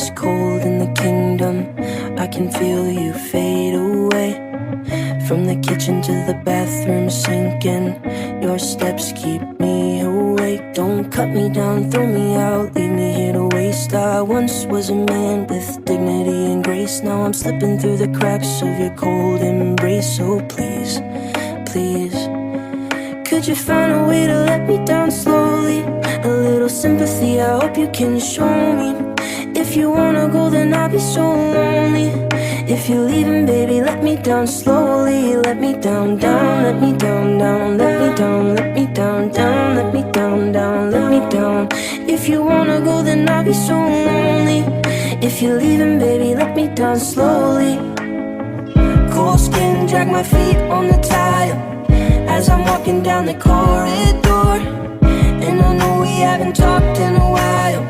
it's cold in the kingdom. I can feel you fade away. From the kitchen to the bathroom sinking, your steps keep me awake. Don't cut me down, throw me out, leave me here to waste. I once was a man with dignity and grace. Now I'm slipping through the cracks of your cold embrace. So please, please, could you find a way to let me down slowly? A little sympathy, I hope you can show me. If you wanna go, then I'll be so lonely. If you're leaving, baby, let me down slowly. Let me down, down, let me down, down. Let me down, let me down, down. Let me down, down, let me down. If you wanna go, then I'll be so lonely. If you're leaving, baby, let me down slowly. Cold skin, drag my feet on the tile as I'm walking down the corridor. And I know we haven't talked in a while,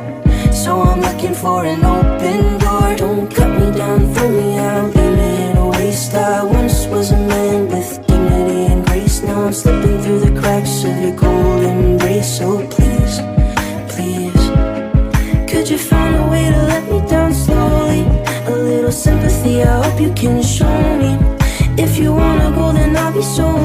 so I'm looking for an open door. Don't cut me down, throw me out, leave me in a waste. I once was a man with dignity and grace. Now I'm slipping through the cracks of your cold embrace. So please, please, could you find a way to let me down slowly? A little sympathy, I hope you can show me. If you wanna go, then I'll be so